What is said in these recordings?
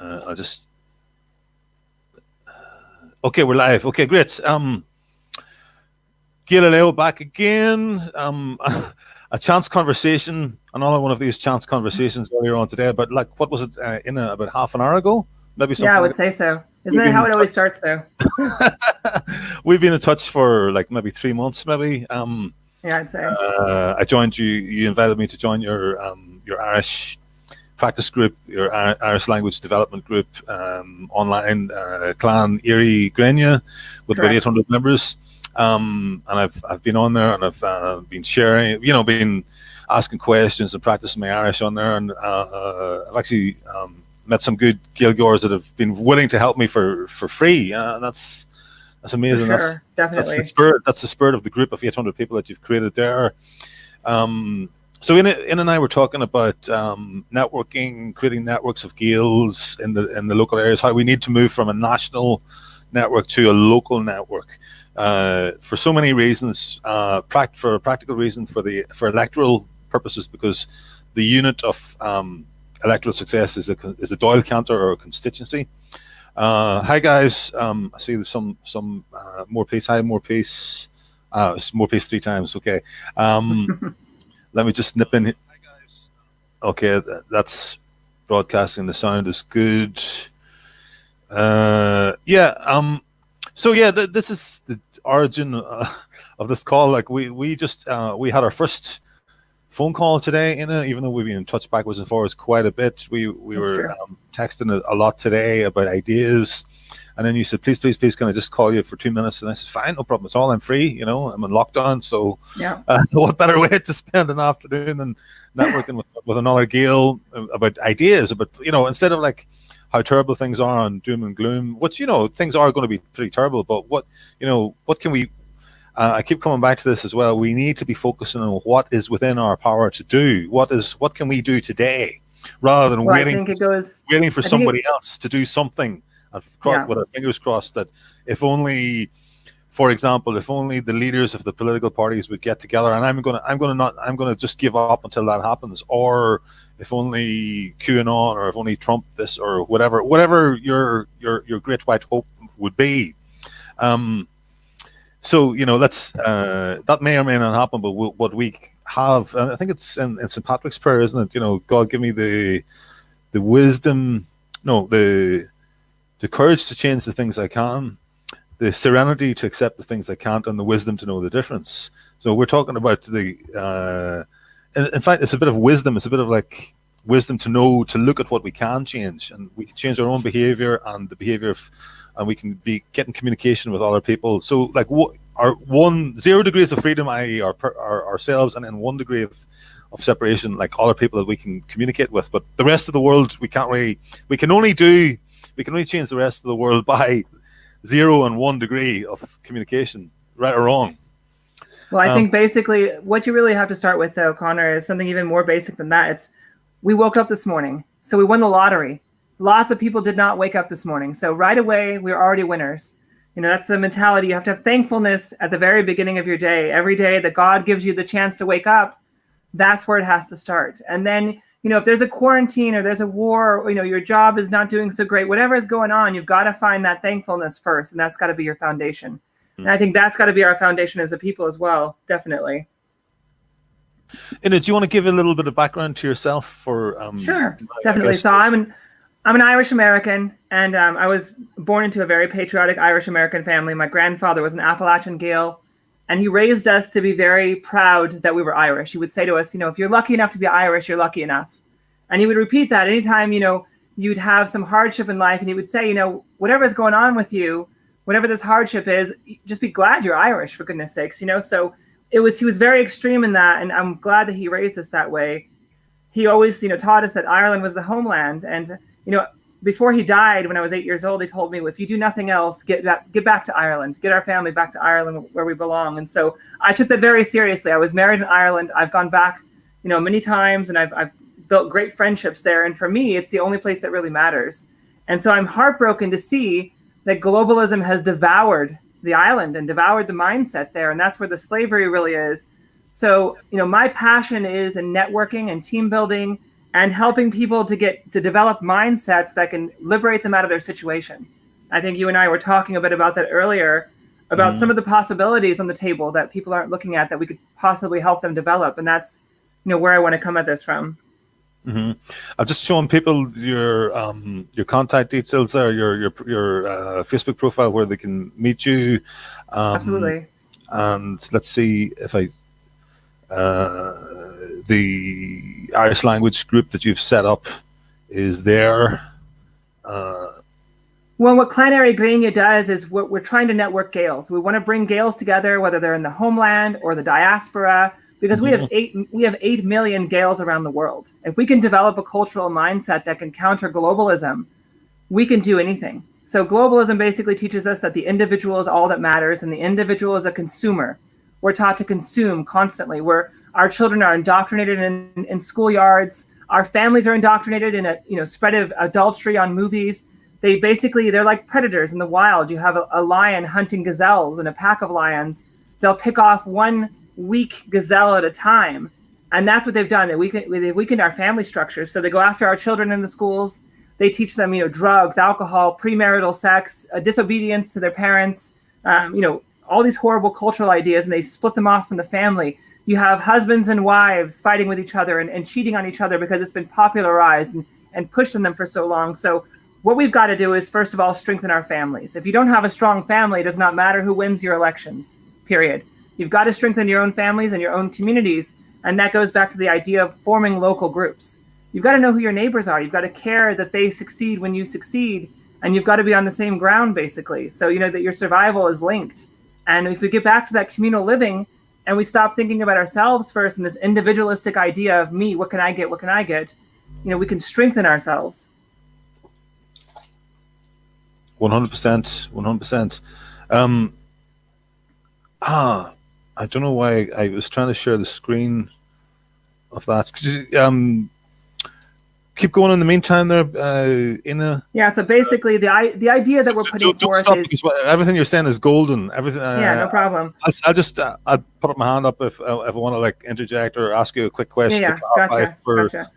I'll just. Okay, we're live. Okay, great. Galileo back again. A chance conversation, another one of these chance conversations earlier on today. But like, what was it? About half an hour ago, maybe something. Yeah, I like would say so. Isn't that how it always starts, though? We've been in touch for like maybe 3 months, maybe. Yeah, I'd say. I joined you. You invited me to join your Irish practice group, your Irish language development group, online, Clan Erie Grania, with about 800 members. And I've been on there, and I've been sharing, been asking questions and practicing my Irish on there, and I've actually met some good Gaelgoers that have been willing to help me for free. That's amazing. For sure, definitely. That's the spirit of the group of 800 people that you've created there. So Inne and I were talking about networking, creating networks of Gaels in the local areas. How we need to move from a national network to a local network for so many reasons. For a practical reason, for electoral purposes, because the unit of electoral success is a Doyle canter or a constituency. Hi guys, I see there's some more peace. Hi, more peace. More peace 3 times. Okay. Let me just nip in. Okay, that's broadcasting. The sound is good. So yeah, this is the origin of this call. Like we just we had our first phone call today, even though we've been in touch backwards and forwards quite a bit. We were texting a lot today about ideas. And then you said, please, can I just call you for 2 minutes? And I said, fine, no problem at all. I'm free, I'm in lockdown. So what better way to spend an afternoon than networking with another Gael about ideas, about, instead of like how terrible things are and doom and gloom, which, things are going to be pretty terrible. But what can we, I keep coming back to this as well. We need to be focusing on what is within our power to do. What can we do today, rather than waiting for somebody else to do something. With our fingers crossed that if only, for example, the leaders of the political parties would get together, and I'm gonna just give up until that happens, or if only QAnon, or if only Trump this, or whatever your great white hope would be. So that's that may or may not happen, but what we have, I think it's in St. Patrick's prayer, isn't it? God, give me the wisdom, the courage to change the things I can, the serenity to accept the things I can't, and the wisdom to know the difference. So we're talking about in fact, it's a bit of wisdom. It's a bit of like wisdom to look at what we can change, and we can change our own behavior and the behavior and we can be getting communication with other people. So like our 0 degrees of freedom, i.e. ourselves, and then 1 degree of separation, like other people that we can communicate with. But the rest of the world, we can only change the rest of the world by 0 and 1 degree of communication, right or wrong. Well, I think basically what you really have to start with, though, Conor, is something even more basic than that. We woke up this morning, so we won the lottery. Lots of people did not wake up this morning. So right away, we're already winners. That's the mentality. You have to have thankfulness at the very beginning of your day. Every day that God gives you the chance to wake up, that's where it has to start. And then, if there's a quarantine or there's a war, or, your job is not doing so great, whatever is going on, you've got to find that thankfulness first. And that's got to be your foundation. Mm-hmm. And I think that's got to be our foundation as a people as well. Definitely. Inne, do you want to give a little bit of background to yourself? Sure, definitely. So I'm an Irish American, and I was born into a very patriotic Irish American family. My grandfather was an Appalachian Gael, and he raised us to be very proud that we were Irish. He would say to us, if you're lucky enough to be Irish, you're lucky enough. And he would repeat that anytime, you'd have some hardship in life, and he would say, whatever's going on with you, whatever this hardship is, just be glad you're Irish, for goodness sakes, So he was very extreme in that, and I'm glad that he raised us that way. He always, taught us that Ireland was the homeland, and before he died, when I was 8 years old, he told me, if you do nothing else, get back to Ireland, get our family back to Ireland where we belong. And so I took that very seriously. I was married in Ireland. I've gone back, many times, and I've built great friendships there. And for me, it's the only place that really matters. And so I'm heartbroken to see that globalism has devoured the island and devoured the mindset there. And that's where the slavery really is. So, my passion is in networking and team building and helping people to develop mindsets that can liberate them out of their situation. I think you and I were talking a bit about that earlier, about some of the possibilities on the table that people aren't looking at that we could possibly help them develop. And that's, where I want to come at this from. Mm-hmm. I'm just showing people your contact details there, your Facebook profile where they can meet you. Absolutely. And let's see if the Irish language group that you've set up is there. Well, what Clan Grania does is we're trying to network Gaels. We want to bring Gaels together, whether they're in the homeland or the diaspora, because we have 8 million Gaels around the world. If we can develop a cultural mindset that can counter globalism, we can do anything. So globalism basically teaches us that the individual is all that matters, and the individual is a consumer. We're taught to consume constantly. Our children are indoctrinated in schoolyards. Our families are indoctrinated in a spread of adultery on movies. They're like predators in the wild. You have a lion hunting gazelles and a pack of lions. They'll pick off one weak gazelle at a time. And that's what they've done. They've weakened our family structures. So they go after our children in the schools. They teach them, drugs, alcohol, premarital sex, disobedience to their parents, all these horrible cultural ideas, and they split them off from the family. You have husbands and wives fighting with each other and cheating on each other because it's been popularized and pushed on them for so long. So what we've got to do is, first of all, strengthen our families. If you don't have a strong family, it does not matter who wins your elections, period. You've got to strengthen your own families and your own communities. And that goes back to the idea of forming local groups. You've got to know who your neighbors are. You've got to care that they succeed when you succeed. And you've got to be on the same ground, basically. So, that your survival is linked. And if we get back to that communal living and we stop thinking about ourselves first and this individualistic idea of me, what can I get? What can I get? We can strengthen ourselves. 100%. I don't know why I was trying to share the screen of that. Could you keep going in the meantime there, Inne? Yeah, so basically the idea that we're putting forth is... Everything you're saying is golden. Everything. Yeah, no problem. I'll put up my hand up if I want to interject or ask you a quick question. Yeah, gotcha.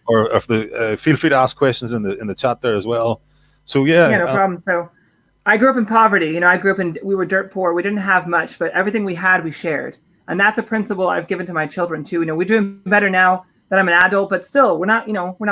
Or if feel free to ask questions in the chat there as well. So yeah. Yeah, no problem. So I grew up in poverty. We were dirt poor. We didn't have much, but everything we had, we shared. And that's a principle I've given to my children too. We're doing better now that I'm an adult, but still we're not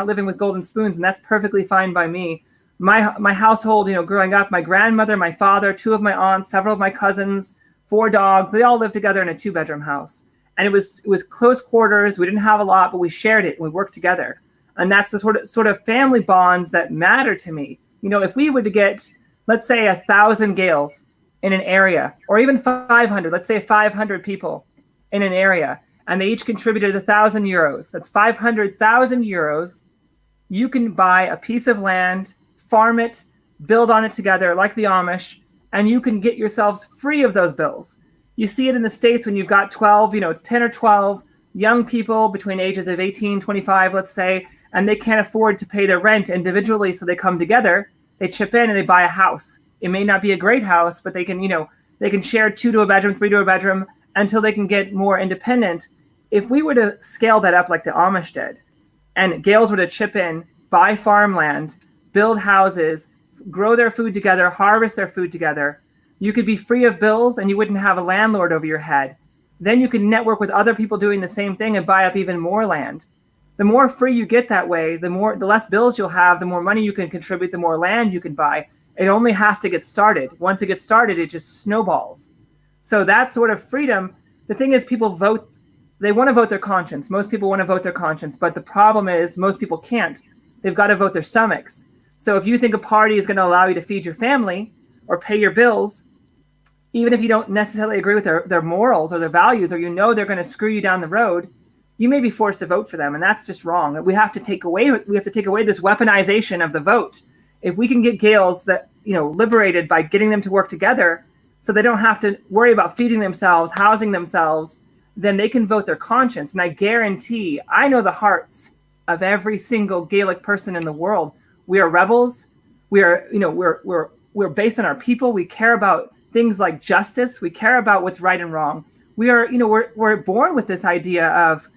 living with golden spoons, and that's perfectly fine by me. My household, growing up, my grandmother, my father, 2 of my aunts, several of my cousins, 4 dogs, they all lived together in a 2-bedroom house. And it was close quarters. We didn't have a lot, but we shared it and we worked together. And that's the sort of family bonds that matter to me. If we were to get, let's say, 1,000 Gaels in an area, or even 500, let's say 500 people in an area, and they each contributed €1,000. That's 500,000 euros. You can buy a piece of land, farm it, build on it together like the Amish, and you can get yourselves free of those bills. You see it in the States when you've got 10 or 12 young people between ages of 18, 25, let's say, and they can't afford to pay their rent individually, so they come together, they chip in and they buy a house. It may not be a great house, but they can share 2 to a bedroom, 3 to a bedroom until they can get more independent. If we were to scale that up like the Amish did, and Gaels were to chip in, buy farmland, build houses, grow their food together, harvest their food together, you could be free of bills and you wouldn't have a landlord over your head. Then you could network with other people doing the same thing and buy up even more land. The more free you get that way, the less bills you'll have, the more money you can contribute, the more land you can buy. It only has to get started. Once it gets started, it just snowballs. So that sort of freedom, the thing is, people vote, they want to vote their conscience. Most people want to vote their conscience, but the problem is most people can't. They've got to vote their stomachs. So if you think a party is going to allow you to feed your family or pay your bills, even if you don't necessarily agree with their morals or their values, or they're going to screw you down the road, you may be forced to vote for them, and that's just wrong. We have to take away this weaponization of the vote. If we can get Gaels that liberated by getting them to work together, so they don't have to worry about feeding themselves, housing themselves, then they can vote their conscience. And I guarantee, I know the hearts of every single Gaelic person in the world. We are rebels. We are, we're based on our people. We care about things like justice. We care about what's right and wrong. We are, we're born with this idea of,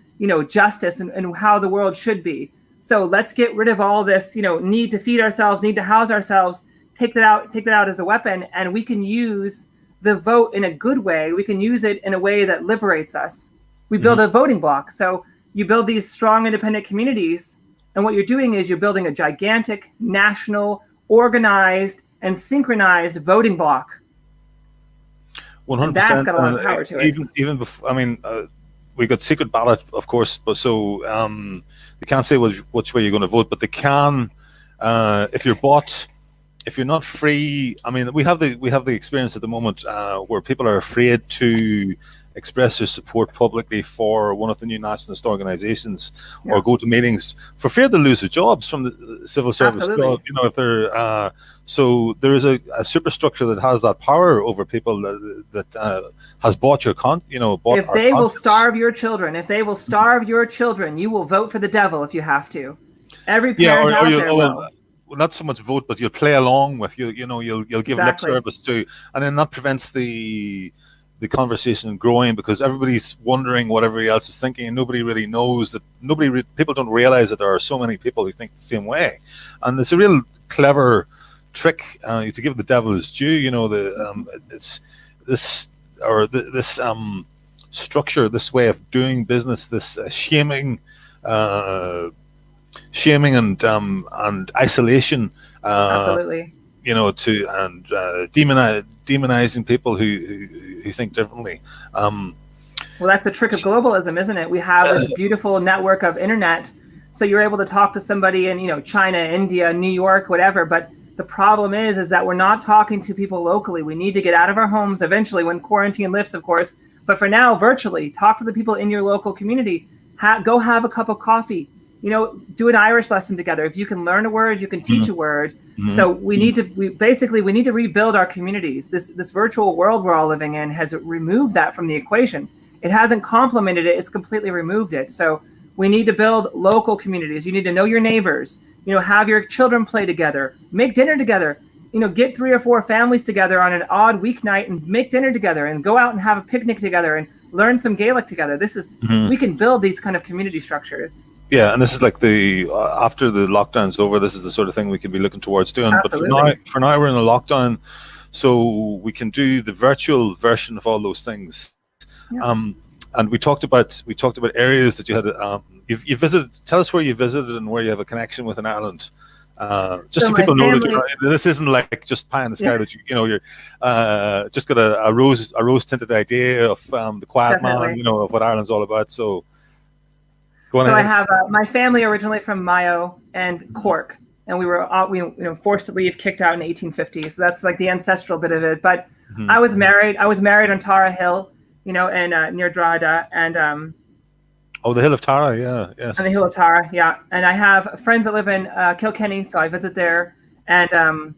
justice and how the world should be. So let's get rid of all this, need to feed ourselves, need to house ourselves, take that out as a weapon, and we can use the vote in a good way. We can use it in a way that liberates us. We build a voting bloc. So you build these strong independent communities, and what you're doing is you're building a gigantic, national, organized, and synchronized voting bloc. 100%. That's got a lot of power to it. Even before, I mean, we got secret ballot, of course, but so they can't say which way you're going to vote, but they can, if you're not free. I mean, we have the experience at the moment where people are afraid to express their support publicly for one of the new nationalist organizations or go to meetings for fear they'll lose their jobs from the civil service. Job, if they're so there is a superstructure that has that power over people that has bought your if they will starve your children, you will vote for the devil if you have to. Every parent out there will. Not so much vote, but you'll play along with you'll give lip service to, and then that prevents the conversation growing because everybody's wondering what everybody else is thinking, and nobody really knows that. People don't realize that there are so many people who think the same way, and it's a real clever trick to give the devil his due. It's this structure, this way of doing business, this shaming and isolation. Absolutely. Demonizing people who think differently. Well, that's the trick of globalism, isn't it? We have this beautiful network of internet, so you're able to talk to somebody in China, India, New York, whatever. But the problem is that we're not talking to people locally. We need to get out of our homes eventually when quarantine lifts, of course. But for now, virtually, talk to the people in your local community. Go have a cup of coffee. Do an Irish lesson together. If you can learn a word, you can teach a word. So we need to rebuild our communities. This virtual world we're all living in has removed that from the equation. It hasn't complemented it. It's completely removed it. So we need to build local communities. You need to know your neighbors, have your children play together, make dinner together, get 3 or 4 families together on an odd weeknight and make dinner together and go out and have a picnic together and learn some Gaelic together. We can build these kind of community structures. Yeah, and this is like after the lockdown's over, this is the sort of thing we can be looking towards doing. Absolutely. But for now we're in a lockdown, so we can do the virtual version of all those things. Yeah. And we talked about areas that you had. You visited. Tell us where you visited and where you have a connection with in Ireland. Just so people know that this isn't like just pie in the sky. That you're just got a rose tinted idea of the quiet man, of what Ireland's all about. So. I have my family originally from Mayo and Cork, and we were forced to leave, kicked out in the 1850s. So that's like the ancestral bit of it. But I was married on Tara Hill, and near Drogheda, and the Hill of Tara, yes. On the Hill of Tara, yeah. And I have friends that live in Kilkenny, so I visit there, and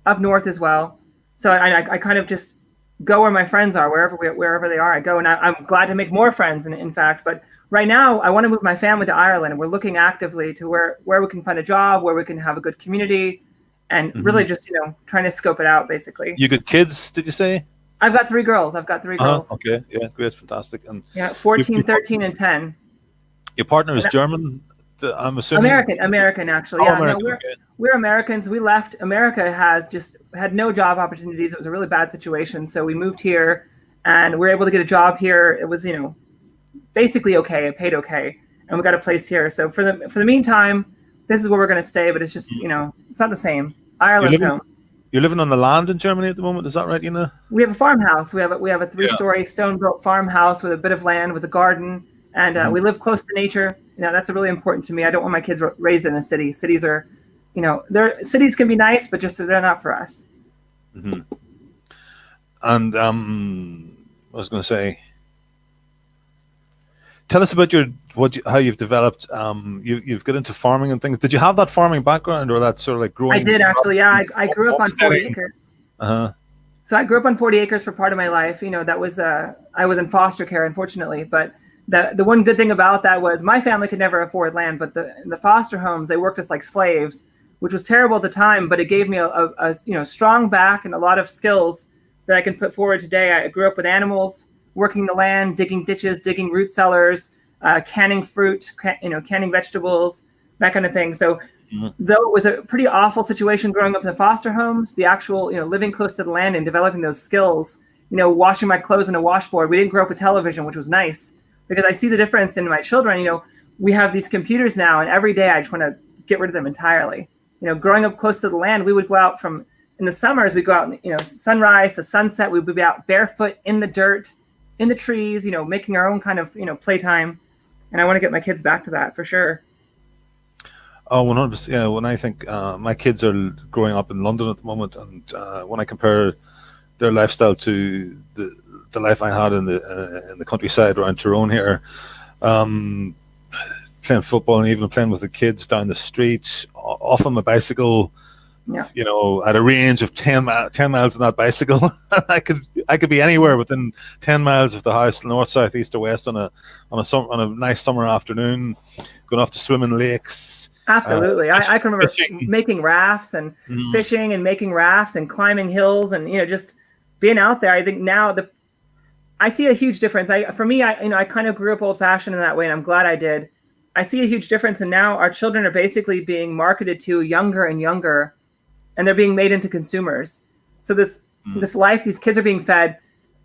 up north as well. So I kind of just go where my friends are, wherever they are. I go, and I'm glad to make more friends. In fact, but right now I want to move my family to Ireland, and we're looking actively to where we can find a job, where we can have a good community, and really just trying to scope it out basically. You got kids? Did you say? I've got 3 girls. Okay, yeah, great, fantastic. And 14, 13, and 10. Your partner is German, I'm assuming. American actually. We're Americans. We left. America has just had no job opportunities. It was a really bad situation, so we moved here, and we were able to get a job here. It was basically okay. It paid okay, and we got a place here. So for the meantime, this is where we're going to stay. But it's just it's not the same. Ireland's home. You're living on the land in Germany at the moment. Is that right, Inne? We have a farmhouse. We have a 3-story stone-built farmhouse with a bit of land with a garden, and we live close to nature. That's really important to me. I don't want my kids raised in a city. Cities are, cities can be nice, but just they're not for us. Mm-hmm. And I was going to say, tell us about how you've developed. You've got into farming and things. Did you have that farming background, or that sort of like growing? I did actually. Yeah, I grew up on 40 acres. So I grew up on 40 acres for part of my life. That was I was in foster care, unfortunately, but. The one good thing about that was my family could never afford land, but in the foster homes, they worked us like slaves, which was terrible at the time, but it gave me a strong back and a lot of skills that I can put forward today. I grew up with animals, working the land, digging ditches, digging root cellars, canning fruit, canning vegetables, that kind of thing. So though it was a pretty awful situation growing up in the foster homes, the actual, living close to the land and developing those skills, washing my clothes in a washboard. We didn't grow up with television, which was nice, because I see the difference in my children. We have these computers now, and every day I just want to get rid of them entirely. Growing up close to the land, we would go out in the summers, we'd go out, sunrise to sunset, we would be out barefoot in the dirt, in the trees, making our own kind of, playtime. And I want to get my kids back to that for sure. Oh, 100%. Yeah, when I think my kids are growing up in London at the moment, and when I compare their lifestyle to the life I had in the countryside around Tyrone here, playing football and even playing with the kids down the street, off on my bicycle, at a range of 10 miles on that bicycle. I could be anywhere within 10 miles of the house, north, south, east, or west on a nice summer afternoon, going off to swim in lakes. Absolutely. I can remember making rafts and fishing and making rafts and climbing hills and, just being out there. I think now I see a huge difference. For me, I kind of grew up old fashioned in that way, and I'm glad I did. I see a huge difference. And now our children are basically being marketed to younger and younger, and they're being made into consumers. So this life, these kids are being fed.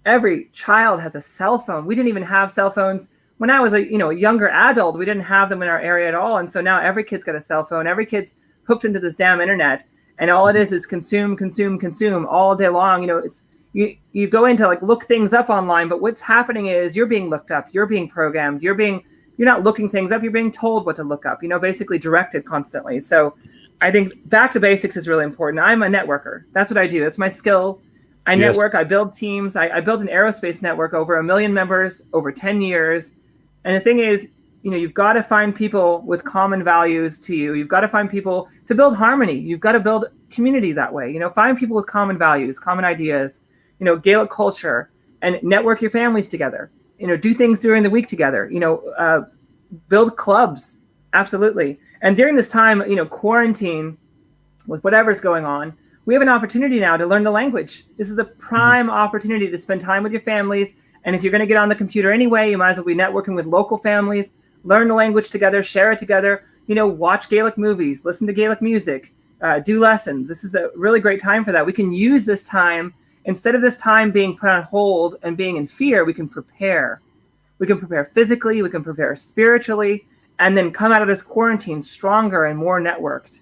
Every child has a cell phone. We didn't even have cell phones when I was a younger adult. We didn't have them in our area at all. And so now every kid's got a cell phone. Every kid's hooked into this damn internet, and all it is consume all day long. It's you go into look things up online, but what's happening is you're being looked up, you're being programmed, you're not looking things up, you're being told what to look up, basically directed constantly. So I think back to basics is really important. I'm a networker. That's what I do. That's my skill. I network, I build teams. I built an aerospace network, over 1 million members over 10 years. And the thing is, you've got to find people with common values to you. You've got to find people to build harmony. You've got to build community that way. Find people with common values, common ideas, Gaelic culture, and network your families together. Do things during the week together. Build clubs. Absolutely. And during this time, quarantine, with whatever's going on, we have an opportunity now to learn the language. This is the prime opportunity to spend time with your families. And if you're going to get on the computer anyway, you might as well be networking with local families, learn the language together, share it together, watch Gaelic movies, listen to Gaelic music, do lessons. This is a really great time for that. We can use this time, instead of this time being put on hold and being in fear, we can prepare. We can prepare physically, we can prepare spiritually, and then come out of this quarantine stronger and more networked.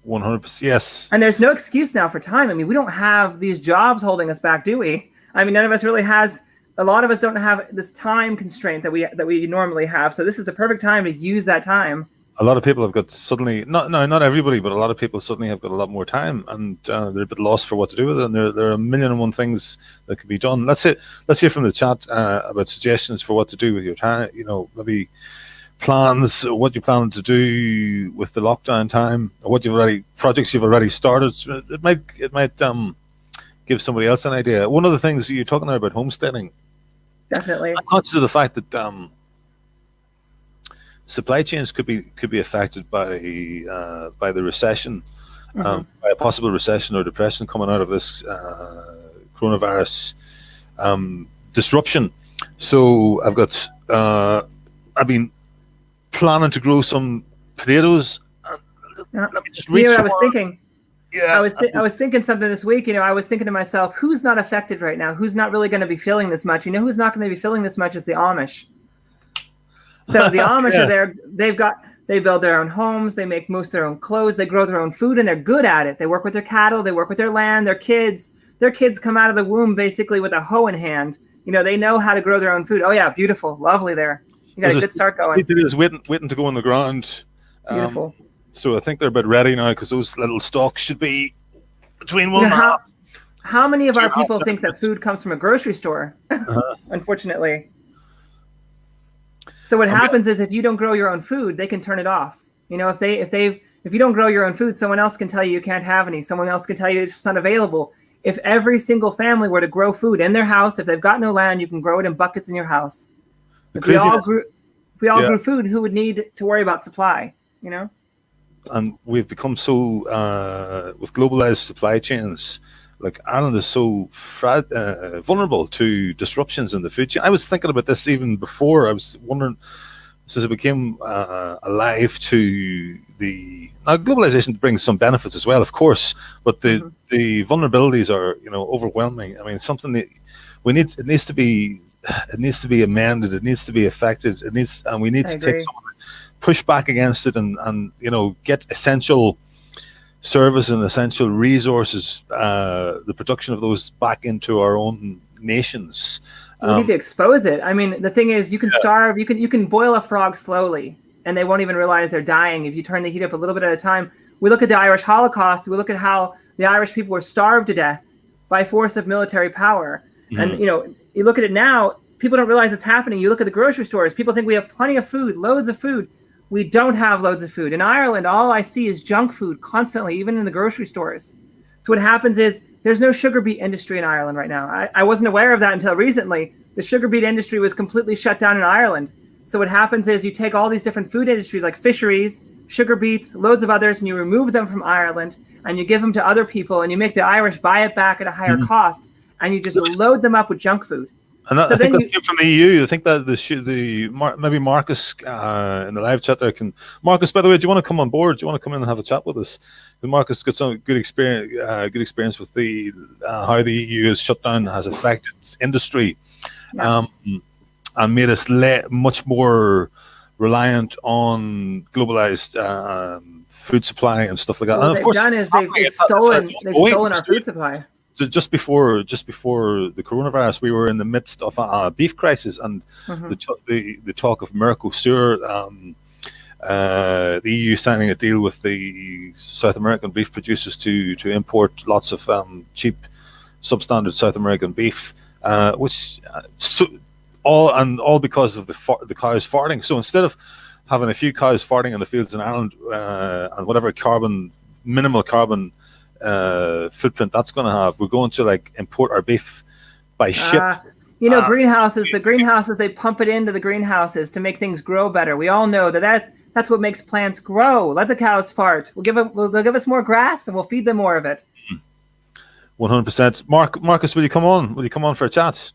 100%, yes. And there's no excuse now for time. We don't have these jobs holding us back, do we? None of us really has. A lot of us don't have this time constraint that we normally have. So this is the perfect time to use that time. A lot of people have got suddenly, not everybody, but a lot of people suddenly have got a lot more time, and they're a bit lost for what to do with it. And there are 1,000,001 things that can be done. Let's hear from the chat about suggestions for what to do with your time. Maybe plans, what you plan to do with the lockdown time, or projects you've already started. It might give somebody else an idea. One of the things you're talking about homesteading. Definitely. I'm conscious of the fact that supply chains could be affected by the recession, by a possible recession or depression coming out of this coronavirus disruption. So I've been planning to grow some potatoes. Let me just reach. What I was thinking. Yeah, I was thinking something this week. I was thinking to myself, who's not affected right now? Who's not really going to be feeling this much? Who's not going to be feeling this much is the Amish. So the Amish are there. They build their own homes. They make most of their own clothes. They grow their own food, and they're good at it. They work with their cattle. They work with their land. Their kids come out of the womb basically with a hoe in hand. They know how to grow their own food. Oh yeah, beautiful, lovely there. You got a good start going. It is waiting to go on the ground. Beautiful. So I think they're about ready now, because those little stalks should be between 1.5. How many of our people think that food comes from a grocery store? Unfortunately. So what happens is, if you don't grow your own food, they can turn it off. If you don't grow your own food, someone else can tell you can't have any. Someone else can tell you it's just not available. If every single family were to grow food in their house, if they've got no land, you can grow it in buckets in your house. If we all grew food, who would need to worry about supply? And we've become so with globalized supply chains. Ireland is so vulnerable to disruptions in the food chain. I was thinking about this even before. I was wondering, since it became alive to the now globalization brings some benefits as well, of course, but the vulnerabilities are overwhelming. I mean, something that it needs to be amended, it needs to be affected, and we need to take some push back against it and get essential service and essential resources, the production of those back into our own nations. We need to expose it. I mean, the thing is, you can starve, you can boil a frog slowly, and they won't even realize they're dying if you turn the heat up a little bit at a time. We look at the Irish Holocaust, we look at how the Irish people were starved to death by force of military power. And, you look at it now, people don't realize it's happening. You look at the grocery stores, people think we have plenty of food, loads of food. We don't have loads of food. In Ireland, all I see is junk food constantly, even in the grocery stores. So what happens is there's no sugar beet industry in Ireland right now. I wasn't aware of that until recently. The sugar beet industry was completely shut down in Ireland. So what happens is you take all these different food industries like fisheries, sugar beets, loads of others, and you remove them from Ireland and you give them to other people and you make the Irish buy it back at a higher cost and you just load them up with junk food. And I think that came from the EU. I think that maybe Marcus in the live chat there can. Marcus, by the way, do you want to come on board? Do you want to come in and have a chat with us? Because Marcus got some good experience with the how the EU has shut down has affected industry, and made us much more reliant on globalized food supply and stuff like that. What and of course, they've stolen our food supply. Just before the coronavirus, we were in the midst of a beef crisis, and the talk of Mercosur, the EU signing a deal with the South American beef producers to import lots of cheap, substandard South American beef, all because of the cows farting. So instead of having a few cows farting in the fields in Ireland and whatever minimal carbon footprint that's going to have, we're going to import our beef by ship. Greenhouses, they pump it into the greenhouses to make things grow better. We all know that's what makes plants grow. Let the cows fart. They'll give us more grass and we'll feed them more of it. 100%. Marcus, will you come on? Will you come on for a chat?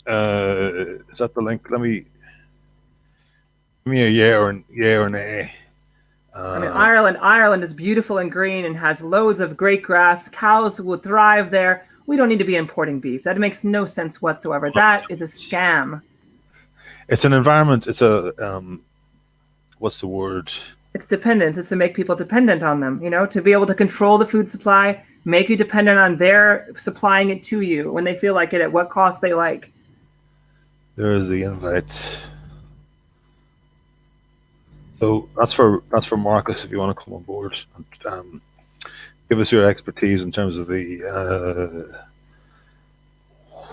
Is that the link? Give me a yeah or nay. Ireland is beautiful and green and has loads of great grass. Cows will thrive there. We don't need to be importing beef. That makes no sense whatsoever. That is a scam. It's an environment. It's a what's the word? It's dependence. It's to make people dependent on them. To be able to control the food supply, make you dependent on their supplying it to you when they feel like it at what cost they like. There is the invite. So that's for Marcus if you want to come on board and give us your expertise in terms of the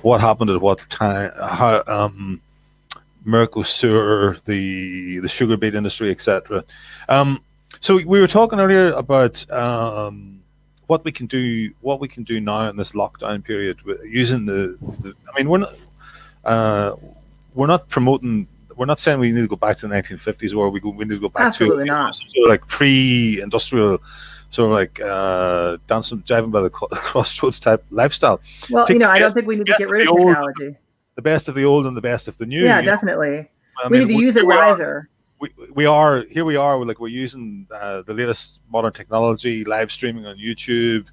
what happened at what time, how Mercosur, the sugar beet industry, etc. So we were talking earlier about what we can do now in this lockdown period using we're not promoting. We're not saying we need to go back to the 1950s or we need to go back Absolutely to not. Sort of like pre-industrial, sort of like driving by the crossroads type lifestyle. Well, I don't think we need to get rid of technology. The best of the old and the best of the new. Yeah, definitely. We need to use it wiser. We're using the latest modern technology, live streaming on YouTube,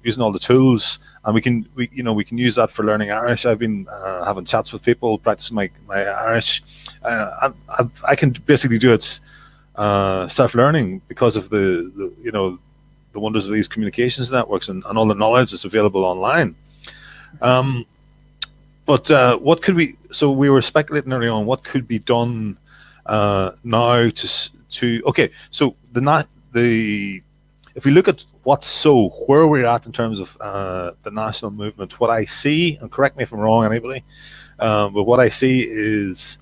using all the tools, and we can use that for learning Irish. I've been having chats with people, practicing my Irish. I can basically do it self-learning because of the wonders of these communications networks and all the knowledge that's available online. But what could we? So we were speculating early on what could be done now to. Okay, so if we look at where we're at in terms of the national movement, what I see, and correct me if I'm wrong, anybody, but what I see is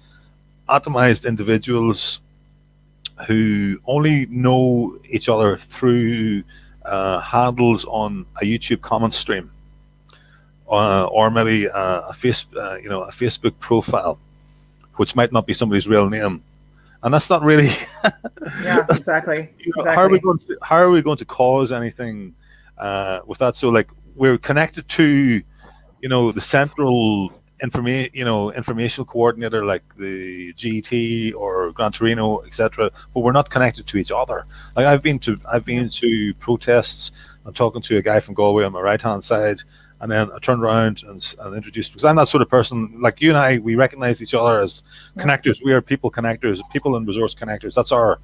atomized individuals who only know each other through handles on a YouTube comment stream, or maybe a Facebook profile, which might not be somebody's real name. And that's not really. Yeah, exactly. How are we going to cause anything with that? So, we're connected to, the central informational coordinator like the GT or Gran Torino, etc. But we're not connected to each other. Like I've been to protests. I'm talking to a guy from Galway on my right hand side, and then I turned around and introduced, because I'm that sort of person. Like you and I, we recognize each other as connectors. We are people connectors, people and resource connectors. That's our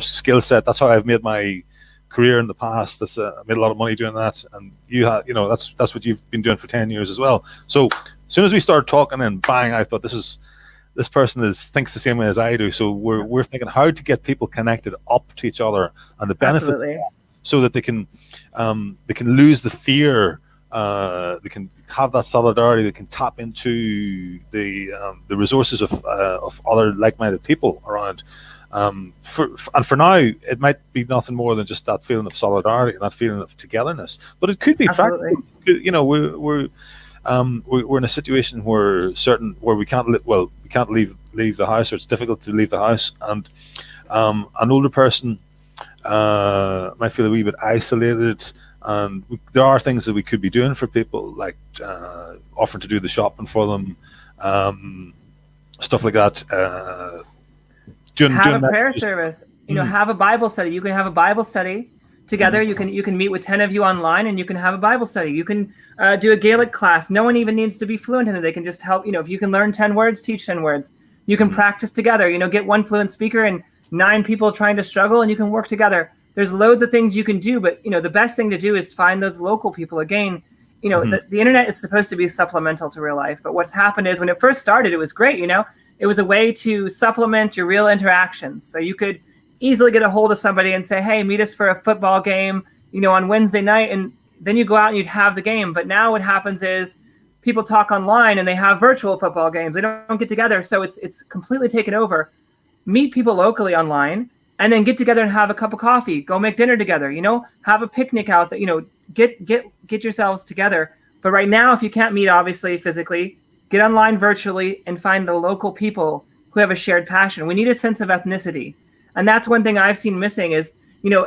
skill set. That's how I've made my career in the past. I made a lot of money doing that, and that's what you've been doing for 10 years as well. So as soon as we started talking, and bang, I thought this person thinks the same way as I do. So we're thinking how to get people connected up to each other and the benefits, so that they can lose the fear. They can have that solidarity. They can tap into the resources of other like-minded people around. For now, it might be nothing more than just that feeling of solidarity and that feeling of togetherness. But it could be practical. We're in a situation where we can't leave the house, or it's difficult to leave the house, and an older person might feel a wee bit isolated. And there are things that we could be doing for people, like offering to do the shopping for them, stuff like that. Have a prayer service. Have a Bible study. You can have a Bible study together. You can meet with 10 of you online, and you can have a Bible study. You can do a Gaelic class. No one even needs to be fluent in it. They can just help. If you can learn 10 words, teach 10 words. You can practice together. Get one fluent speaker and 9 people trying to struggle, and you can work together. There's loads of things you can do, but the best thing to do is find those local people. Again, the internet is supposed to be supplemental to real life, but what's happened is when it first started, it was great. It was a way to supplement your real interactions. So you could easily get a hold of somebody and say, hey, meet us for a football game, on Wednesday night, and then you go out and you'd have the game. But now what happens is people talk online and they have virtual football games. They don't get together, so it's completely taken over. Meet people locally online, and then get together and have a cup of coffee, go make dinner together, have a picnic out there, get yourselves together. But right now, if you can't meet, obviously, physically, get online virtually and find the local people who have a shared passion. We need a sense of ethnicity. And that's one thing I've seen missing is,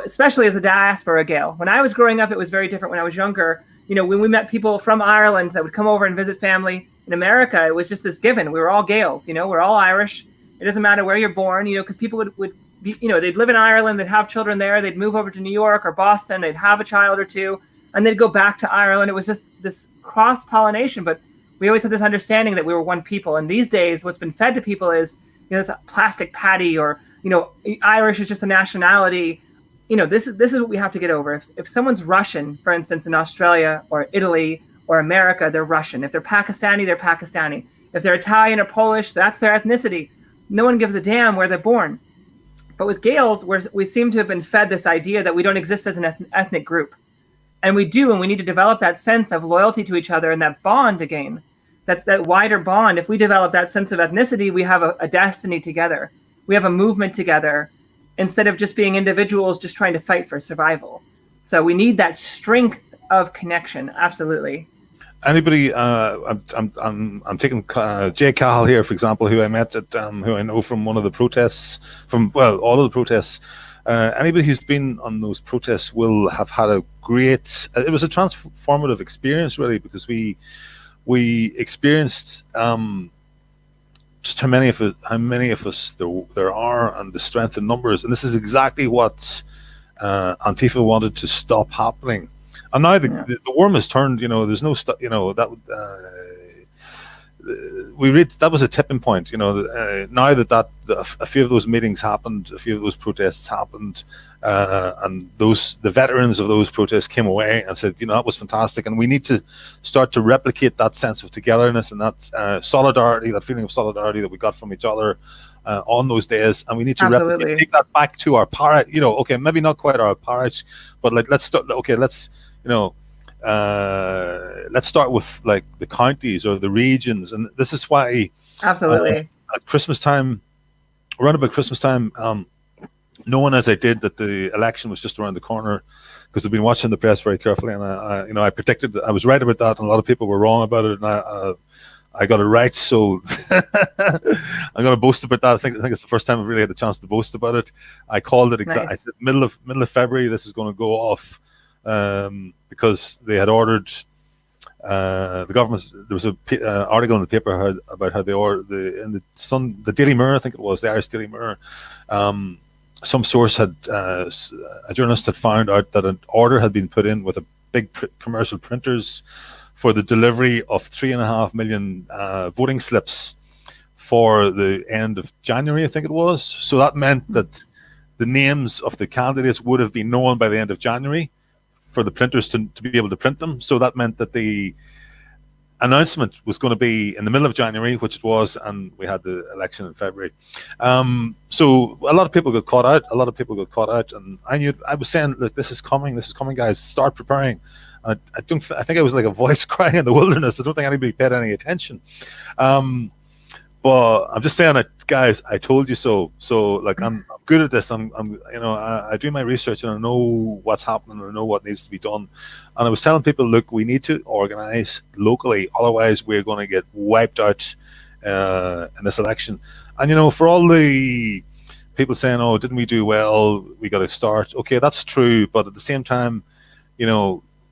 especially as a diaspora Gael. When I was growing up, it was very different. When I was younger, when we met people from Ireland that would come over and visit family in America, it was just this given. We were all Gaels, we're all Irish. It doesn't matter where you're born, because people would they'd live in Ireland, they'd have children there, they'd move over to New York or Boston, they'd have a child or two, and they'd go back to Ireland. It was just this cross-pollination, but we always had this understanding that we were one people. And these days, what's been fed to people is, this plastic patty, or, Irish is just a nationality. This is what we have to get over. If someone's Russian, for instance, in Australia or Italy or America, they're Russian. If they're Pakistani, they're Pakistani. If they're Italian or Polish, that's their ethnicity. No one gives a damn where they're born. But with Gaels, we seem to have been fed this idea that we don't exist as an ethnic group. And we do, and we need to develop that sense of loyalty to each other and that bond again. That's that wider bond. If we develop that sense of ethnicity, we have a destiny together. We have a movement together, instead of just being individuals just trying to fight for survival. So we need that strength of connection, absolutely. Anybody, I'm taking Jay Cahill here, for example, who I met at, who I know from one of the protests, all of the protests. Anybody who's been on those protests will have had a great. It was a transformative experience, really, because we experienced just how many of us there are, and the strength in numbers. And this is exactly what Antifa wanted to stop happening. And now the worm has turned. There's no that was a tipping point. Now that a few of those meetings happened, a few of those protests happened, and the veterans of those protests came away and said, that was fantastic, and we need to start to replicate that sense of togetherness and that solidarity, that feeling of solidarity that we got from each other on those days, and we need to take that back to our parish. Okay, maybe not quite our parish, but let's start. Okay, let's start with like the counties or the regions, and this is why at Christmas time, around about Christmas time, knowing as I did that the election was just around the corner, because I've been watching the press very carefully, and I predicted I was right about that, and a lot of people were wrong about it, and I got it right. So I'm going to boast about that. I think it's the first time I've really had the chance to boast about it. I called it exactly. Nice. I said middle of February. This is going to go off. Because they had ordered the government. There was a article in the paper about how the Daily Mirror, I think it was the Irish Daily Mirror. Some source had a journalist had found out that an order had been put in with a big commercial printers for the delivery of 3.5 million voting slips for the end of January, I think it was. So that meant that the names of the candidates would have been known by the end of January for the printers to be able to print them. So that meant that the announcement was going to be in the middle of January, which it was, and we had the election in February. So a lot of people got caught out. And I was saying, look, this is coming, guys. Start preparing. I think it was like a voice crying in the wilderness. I don't think anybody paid any attention. But I'm just saying that, guys, I told you so. So like, I'm good at this. I do my research and I know what's happening and I know what needs to be done. And I was telling people, look, we need to organize locally. Otherwise we're going to get wiped out in this election. And, for all the people saying, oh, didn't we do well? We got to start. Okay, that's true. But at the same time,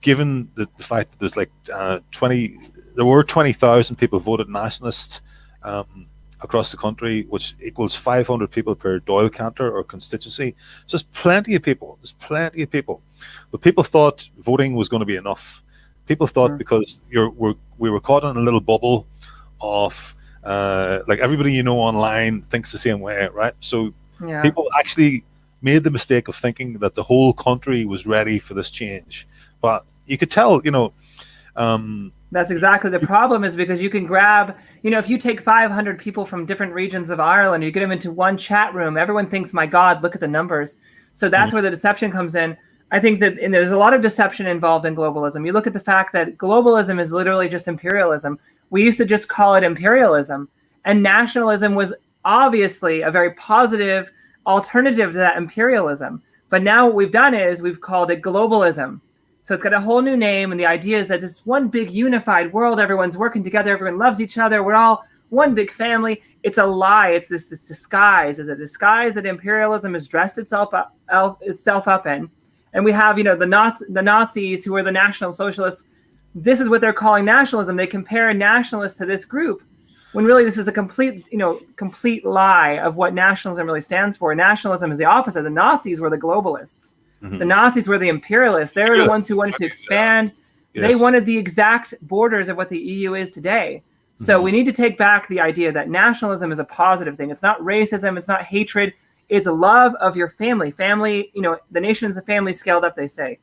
given the fact that there's like there were 20,000 people voted nationalist across the country, which equals 500 people per Doyle canter or constituency. So there's plenty of people. But people thought voting was going to be enough. People thought because we were caught in a little bubble of like everybody online thinks the same way, right? So people actually made the mistake of thinking that the whole country was ready for this change. But you could tell, that's exactly the problem, is because you can grab, if you take 500 people from different regions of Ireland, you get them into one chat room, everyone thinks, my God, look at the numbers. So that's where the deception comes in. I think that there's a lot of deception involved in globalism. You look at the fact that globalism is literally just imperialism. We used to just call it imperialism. And nationalism was obviously a very positive alternative to that imperialism. But now what we've done is we've called it globalism. So it's got a whole new name, and the idea is that it's one big unified world. Everyone's working together. Everyone loves each other. We're all one big family. It's a lie. It's this disguise. It's a disguise that imperialism has dressed itself up in. And we have, the Nazis, who are the National Socialists. This is what they're calling nationalism. They compare nationalists to this group, when really this is a complete lie of what nationalism really stands for. Nationalism is the opposite. The Nazis were the globalists. Mm-hmm. The Nazis were the imperialists. They were the ones who wanted to expand. Yes. They wanted the exact borders of what the EU is today. So we need to take back the idea that nationalism is a positive thing. It's not racism. It's not hatred. It's a love of your family. Family, the nation is a family scaled up, they say.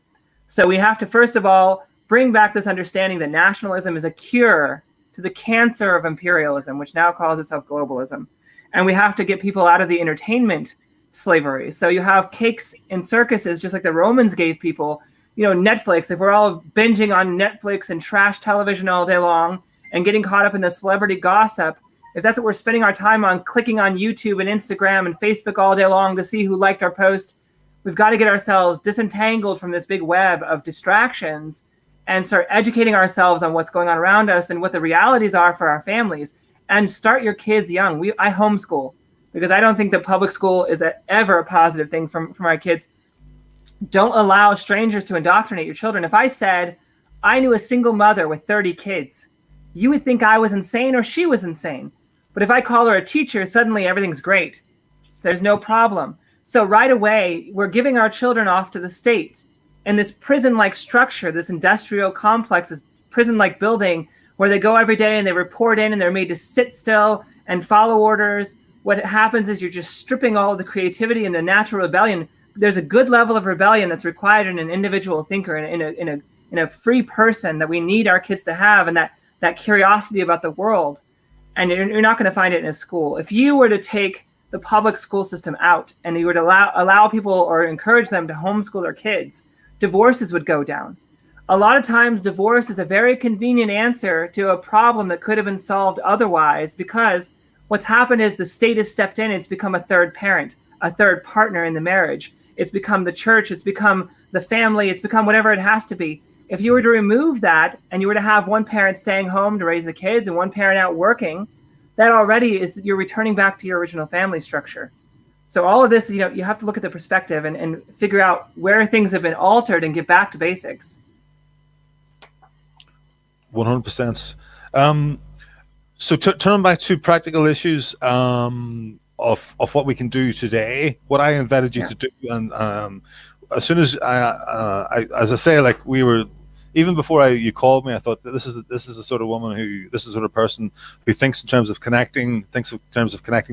So we have to, first of all, bring back this understanding that nationalism is a cure to the cancer of imperialism, which now calls itself globalism. And we have to get people out of the entertainment slavery. So you have cakes and circuses, just like the Romans gave people, Netflix. If we're all binging on Netflix and trash television all day long and getting caught up in the celebrity gossip, if that's what we're spending our time on, clicking on YouTube and Instagram and Facebook all day long to see who liked our post, we've got to get ourselves disentangled from this big web of distractions and start educating ourselves on what's going on around us and what the realities are for our families. And start your kids young. I homeschool, because I don't think that public school is ever a positive thing from our kids. Don't allow strangers to indoctrinate your children. If I said I knew a single mother with 30 kids, you would think I was insane or she was insane. But if I call her a teacher, suddenly everything's great. There's no problem. So right away, we're giving our children off to the state. And this prison-like structure, this industrial complex, this prison-like building where they go every day and they report in and they're made to sit still and follow orders. What happens is you're just stripping all of the creativity and the natural rebellion. There's a good level of rebellion that's required in an individual thinker, in a free person, that we need our kids to have, and that curiosity about the world. And you're not going to find it in a school. If you were to take the public school system out and you were to allow people or encourage them to homeschool their kids, divorces would go down. A lot of times divorce is a very convenient answer to a problem that could have been solved otherwise, because what's happened is the state has stepped in. It's become a third parent, a third partner in the marriage. It's become the church. It's become the family. It's become whatever it has to be. If you were to remove that and you were to have one parent staying home to raise the kids and one parent out working, that already is, you're returning back to your original family structure. So all of this, you have to look at the perspective and figure out where things have been altered and get back to basics. 100%. So turning back to practical issues of what we can do today, what I invited you to do, and as soon as as I say, like we were, even before you called me, I thought that this is the sort of woman this is the sort of person who thinks in terms of connecting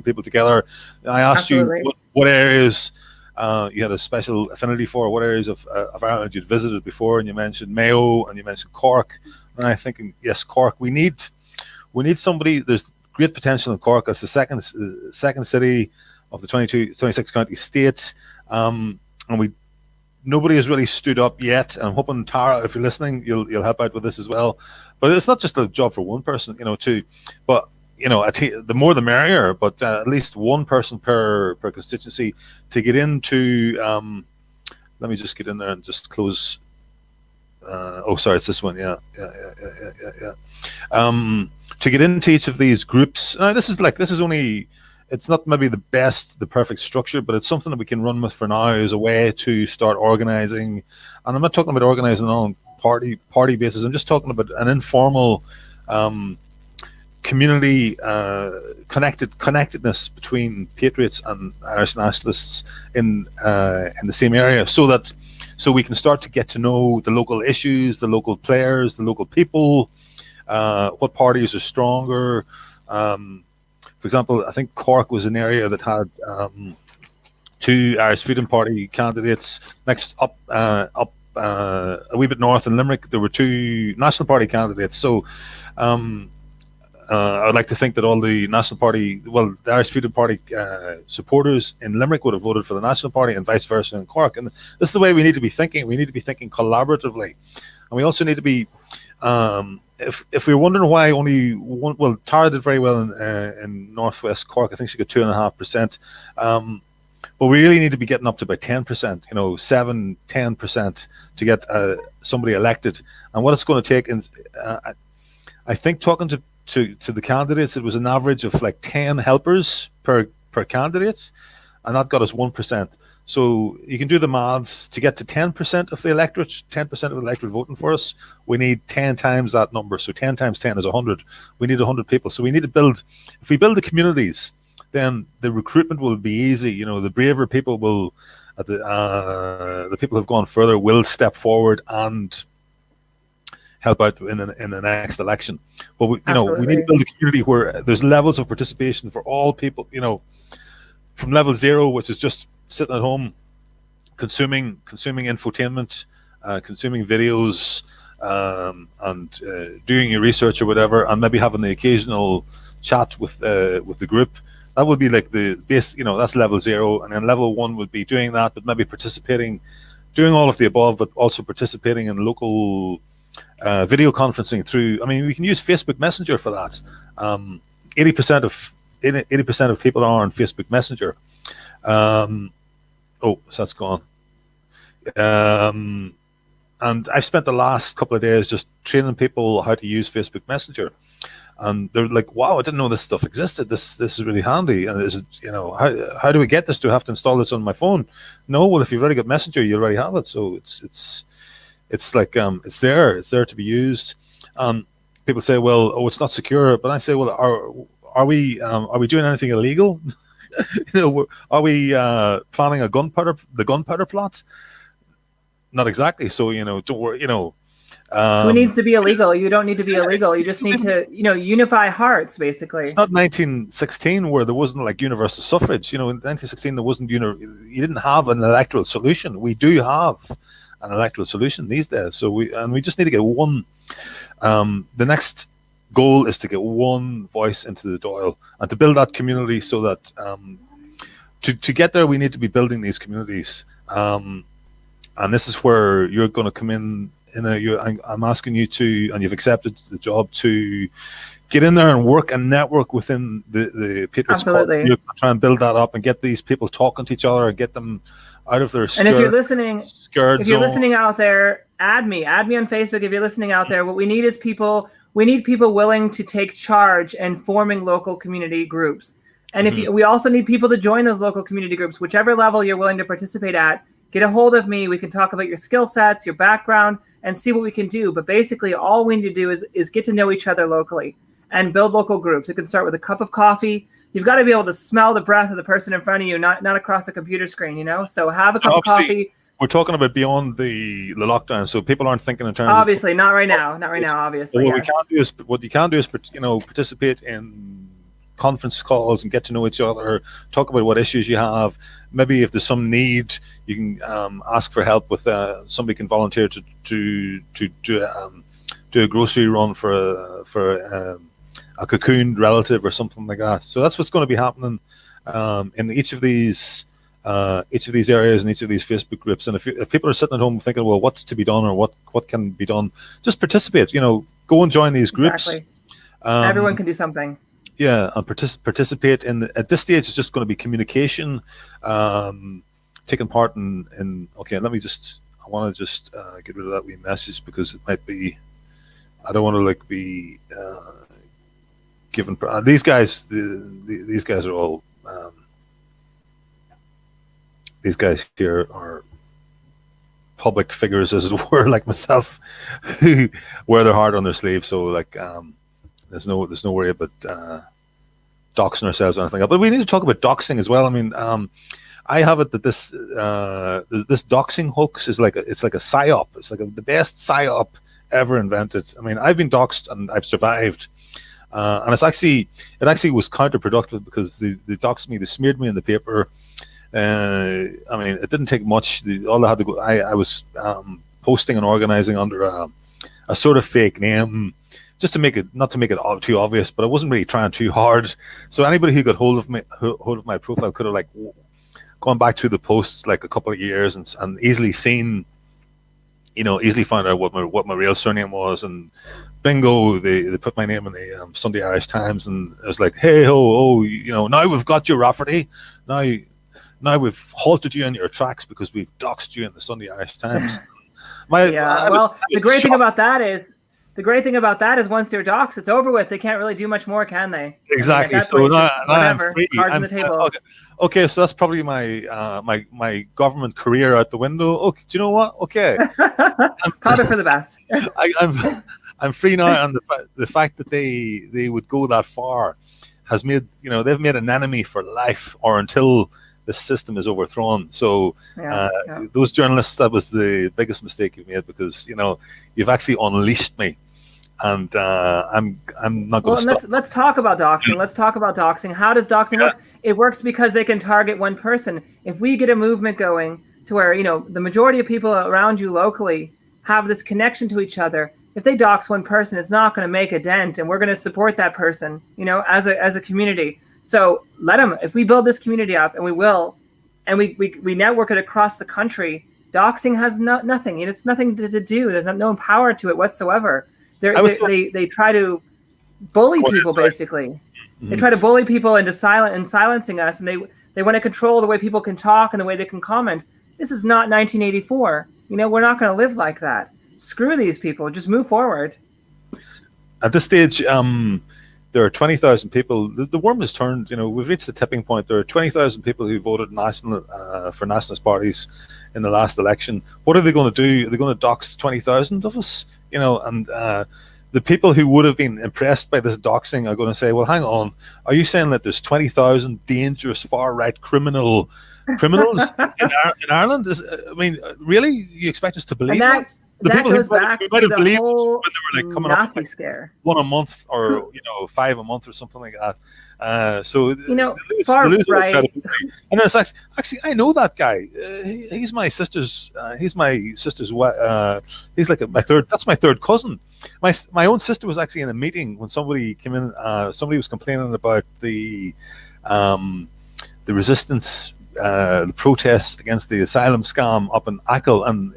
people together. I asked Absolutely. you what areas you had a special affinity for, what areas of Ireland you'd visited before, and you mentioned Mayo and you mentioned Cork, and I'm thinking, yes, Cork. We need somebody. There's great potential in Cork. It's the second city of the 26 county state, and nobody has really stood up yet. And I'm hoping, Tara, if you're listening, you'll help out with this as well. But it's not just a job for one person, but the more the merrier. But at least one person per constituency to get into. Let me just get in there and just close. Sorry, it's this one. Yeah. To get into each of these groups. This is only. It's not maybe the perfect structure, but it's something that we can run with for now as a way to start organizing. And I'm not talking about organizing on party basis. I'm just talking about an informal community connectedness between patriots and Irish nationalists in the same area, so we can start to get to know the local issues, the local players, the local people, what parties are stronger. For example, I think Cork was an area that had two Irish Freedom Party candidates. Next up a wee bit north in Limerick, there were two National Party candidates. So I'd like to think that all the the Irish Freedom Party supporters in Limerick would have voted for the National Party and vice versa in Cork. And this is the way we need to be thinking. We need to be thinking collaboratively. And we also need to be... If we're wondering why only one, well, Tara did very well in Northwest Cork. I think she got 2.5%. But we really need to be getting up to about 10%, 7-10% to get somebody elected. And what it's going to take, I think talking to the candidates, it was an average of like 10 helpers per candidate, and that got us 1%. So you can do the maths. To get to 10% of the electorate, 10% of the electorate voting for us, we need 10 times that number. So 10 times 10 is 100. We need 100 people. So we need to build, if we build the communities, then the recruitment will be easy. The braver people will, the people who've gone further will step forward and help out in the next election. But we need to build a community where there's levels of participation for all people, from level 0, which is just sitting at home, consuming infotainment, consuming videos, and doing your research or whatever, and maybe having the occasional chat with the group. That would be like the base, that's level 0, and then level 1 would be doing that, but maybe participating, doing all of the above, but also participating in local video conferencing through. I mean, we can use Facebook Messenger for that. 80% of people are on Facebook Messenger. So that's gone. And I've spent the last couple of days just training people how to use Facebook Messenger, and they're like, "Wow, I didn't know this stuff existed. This is really handy." And is it, how do we get this? Do I have to install this on my phone? No. Well, if you've already got Messenger, you already have it. So it's like it's there to be used. People say, "Well, it's not secure," but I say, "Well, are we doing anything illegal?" Are we planning the gunpowder plot? Not exactly. So don't worry. Who needs to be illegal? You don't need to be illegal. You just need to unify hearts, basically. It's not 1916 where there wasn't like universal suffrage. In 1916 there wasn't you didn't have an electoral solution. We do have an electoral solution these days. So we just need to get one. The next goal is to get one voice into the Dáil and to build that community, so that to get there we need to be building these communities, and this is where you're going to come in. I'm asking you to, and you've accepted the job to get in there and work and network within the Patriots Club. You try and build that up and get these people talking to each other and get them out of their and if you're listening out there, add me on Facebook. If you're listening out there, what we need is people. We need people willing to take charge and forming local community groups. And we also need people to join those local community groups, whichever level you're willing to participate at. get a hold of me. We can talk about your skill sets, your background, and see what we can do. But basically, all we need to do is get to know each other locally and build local groups. It can start with a cup of coffee. You've got to be able to smell the breath of the person in front of you, not across a computer screen, you know? So have a cup of coffee. We're talking about beyond the lockdown, so people aren't thinking in terms obviously, not right now, obviously. What you can do is, you know, participate in conference calls and get to know each other, talk about what issues you have. Maybe if there's some need, you can ask for help with somebody can volunteer to do a grocery run for a cocooned relative or something like that. So that's what's going to be happening in each of these areas and each of these Facebook groups. And if people are sitting at home thinking, well, what's to be done or what can be done, just participate. You know, go and join these groups. Exactly. Everyone can do something. Yeah, and participate in. At this stage, it's just going to be communication, taking part in. Okay, I want to just get rid of that wee message because it might be. I don't want to be given. These guys, these guys are all. These guys here are public figures, as it were, like myself, who wear their heart on their sleeve. So, there's no worry about doxing ourselves or anything else. But we need to talk about doxing as well. I mean, I have it that this doxing hoax is like a psyop. It's like the best psyop ever invented. I mean, I've been doxed and I've survived, and it actually was counterproductive because they doxed me, they smeared me in the paper. I mean, it didn't take much. All I had to go, I was posting and organizing under a sort of fake name, just to make it, not to make it too obvious, but I wasn't really trying too hard. So anybody who got hold of my profile could have gone back through the posts like a couple of years and easily seen, easily found out what my real surname was, and bingo, they put my name in the Sunday Irish Times, and it was like, hey ho, now we've got you, Rafferty. Now we've halted you in your tracks because we've doxed you in the Sunday Irish Times. The great thing about that is once they're doxed, it's over with. They can't really do much more, can they? Exactly. So now I'm free. Cards on the table. Okay, so that's probably my government career out the window. Okay, do you know what? Okay. Probably for the best. I'm free now, and the fact that they would go that far has made, they've made an enemy for life or until the system is overthrown. So those journalists, that was the biggest mistake you've made, because you've actually unleashed me, and I'm not going to stop. Let's talk about doxing. How does doxing work? It works because they can target one person. If we get a movement going to where the majority of people around you locally have this connection to each other, if they dox one person, it's not going to make a dent, and we're going to support that person, as a community. So let them. If we build this community up, and we will, and we network it across the country, doxing has nothing. It's nothing to do. There's no power to it whatsoever. They try to bully people, basically. Mm-hmm. They try to bully people into silencing us, and they want to control the way people can talk and the way they can comment. This is not 1984. We're not going to live like that. Screw these people. Just move forward. At this stage, there are 20,000 people. The worm has turned. We've reached the tipping point. There are 20,000 people who voted for nationalist parties in the last election. What are they going to do? Are they going to dox 20,000 of us? And the people who would have been impressed by this doxing are going to say, well, hang on. Are you saying that there's 20,000 dangerous far-right criminals in Ireland? Really? You expect us to believe that? The that people goes who back might to have the believed whole when they were coming Nazi up scare. one a month or 5 a month or something like that. Far right. And then it's actually I know that guy. He's my sister's. He's my sister's. He's like my third. That's my third cousin. My own sister was actually in a meeting when somebody came in. Somebody was complaining about the resistance. The protests against the asylum scam up in Achill, and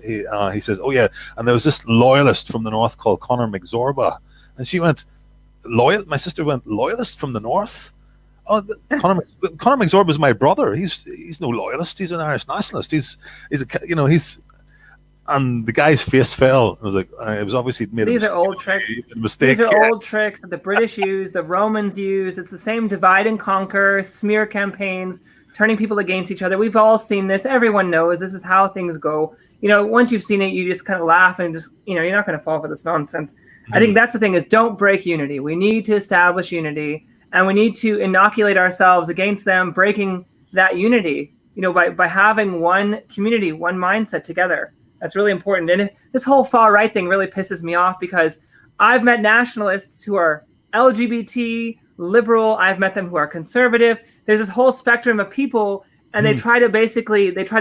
he says, "Oh yeah," and there was this loyalist from the north called Conor McZorba, and she went, "Loyal." My sister went, "Loyalist from the north." Oh, Conor McZorba is my brother. He's no loyalist. He's an Irish nationalist. He's and the guy's face fell. It was like it was obviously made. These are old tricks. These are old tricks that the British use, the Romans use. It's the same divide and conquer, smear campaigns. turning people against each other. We've all seen this. Everyone knows this is how things go. Once you've seen it, you just kind of laugh and just, you're not going to fall for this nonsense. I think that's the thing, is don't break unity. We need to establish unity, and we need to inoculate ourselves against them breaking that unity, by having one community, one mindset together. That's really important. And this whole far right thing really pisses me off, because I've met nationalists who are LGBT, liberal. I've met them who are conservative. There's this whole spectrum of people, and they try to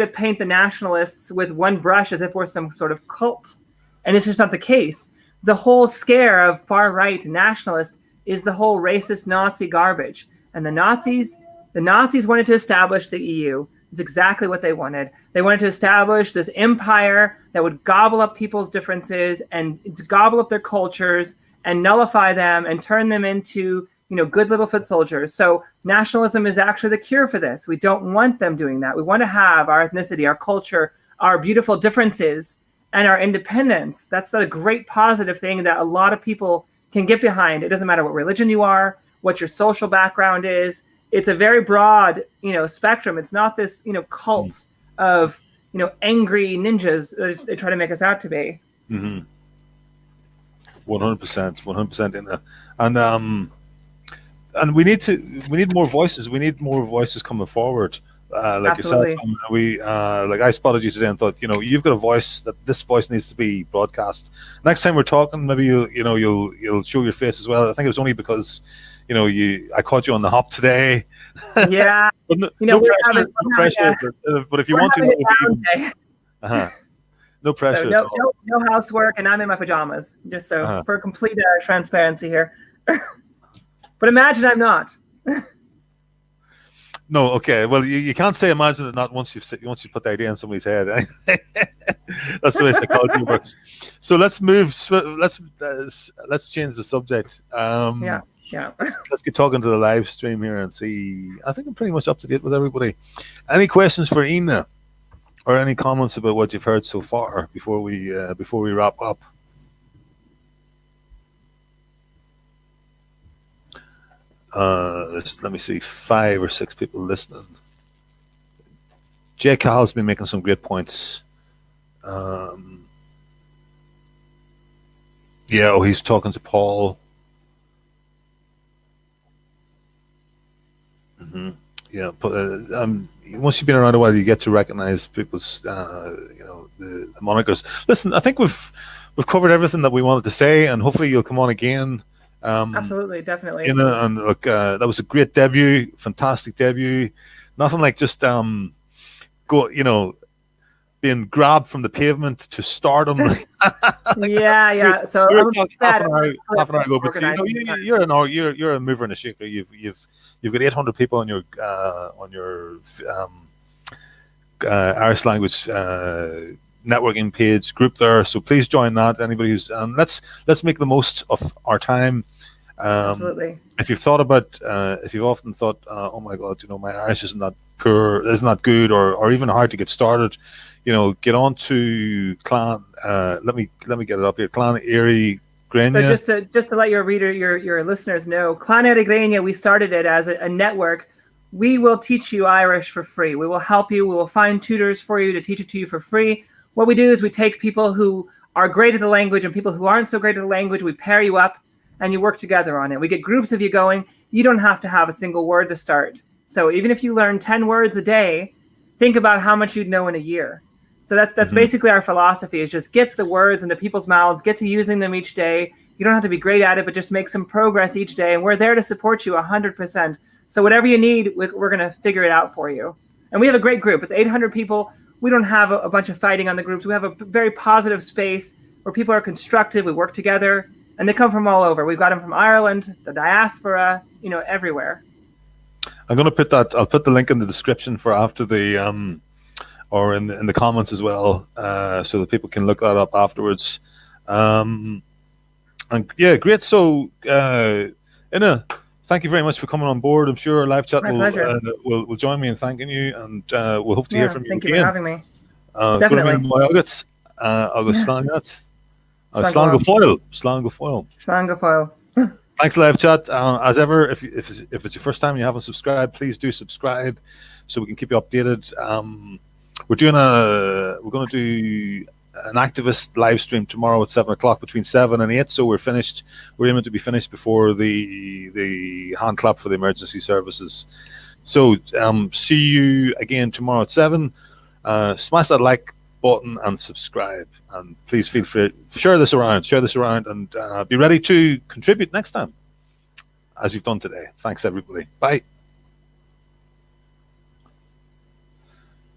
paint the nationalists with one brush as if we're some sort of cult. And it's just not the case. The whole scare of far right nationalists is the whole racist Nazi garbage. And the Nazis wanted to establish the EU. It's exactly what they wanted. They wanted to establish this empire that would gobble up people's differences and gobble up their cultures and nullify them and turn them into, good little foot soldiers. So nationalism is actually the cure for this. We don't want them doing that. We want to have our ethnicity, our culture, our beautiful differences, and our independence. That's a great positive thing that a lot of people can get behind. It doesn't matter what religion you are, what your social background is. It's a very broad, spectrum. It's not this, cult of, angry ninjas that they try to make us out to be. 100%, 100% in there. And we need more voices. We need more voices coming forward. Like Absolutely. yourself, like I spotted you today and thought, you've got a voice this voice needs to be broadcast. Next time we're talking, maybe you'll show your face as well. I think it was only because I caught you on the hop today. Yeah. But no pressure. But if you want to, no pressure. So no housework, and I'm in my pajamas, just so for complete transparency here. But imagine I'm not. No, okay. Well, you can't say imagine it not once you put the idea in somebody's head. That's the way psychology works. So let's move. Let's change the subject. Yeah. Let's get talking to the live stream here and see. I think I'm pretty much up to date with everybody. Any questions for Inne, or any comments about what you've heard so far before we wrap up? Let me see, 5 or 6 people listening. Jay Cowell's been making some great points. He's talking to Paul. Yeah, but once you've been around a while, you get to recognize people's, the monikers. Listen, I think we've covered everything that we wanted to say, and hopefully you'll come on again. Absolutely, definitely. And look, that was a great debut, fantastic debut. Nothing like just being grabbed from the pavement to stardom. Yeah. So we were talking half an hour ago, but you're a mover and a shaker. You've got 800 people on your Irish language networking page group there. So please join that. Anybody who's let's make the most of our time. Absolutely. If you've often thought, oh my God, my Irish isn't that poor, isn't that good, or even hard to get started, get on to Clan. Let me get it up here. Clan Éirí Greine. So just to let your listeners know, Clan Éirí Greine, we started it as a network. We will teach you Irish for free. We will help you. We will find tutors for you to teach it to you for free. What we do is we take people who are great at the language and people who aren't so great at the language. We pair you up, and you work together on it. We get groups of you going. You don't have to have a single word to start. So even if you learn 10 words a day, think about how much you'd know in a year. So that's basically our philosophy, is just get the words into people's mouths, get to using them each day. You don't have to be great at it, but just make some progress each day. And we're there to support you 100%. So whatever you need, we're going to figure it out for you. And we have a great group. It's 800 people. We don't have a bunch of fighting on the groups. We have a very positive space where people are constructive. We work together, and they come from all over. We've got them from Ireland, the diaspora, everywhere. I'm going to put that. I'll put the link in the description for after the, or in the comments as well, so that people can look that up afterwards. And yeah, great. So, Inne, thank you very much for coming on board. I'm sure Live Chat will join me in thanking you, and we'll hope to hear from you again. Thank you for having me. Definitely. Agus slán go foil. Thanks, live chat. As ever, if it's your first time and you haven't subscribed, please do subscribe so we can keep you updated. We're going to do an activist live stream tomorrow at 7 o'clock, between 7 and 8. So we're finished. We're aiming to be finished before the hand clap for the emergency services. So see you again tomorrow at 7. Smash that like button and subscribe, and please feel free to share this around, and be ready to contribute next time as you've done today. Thanks everybody. Bye.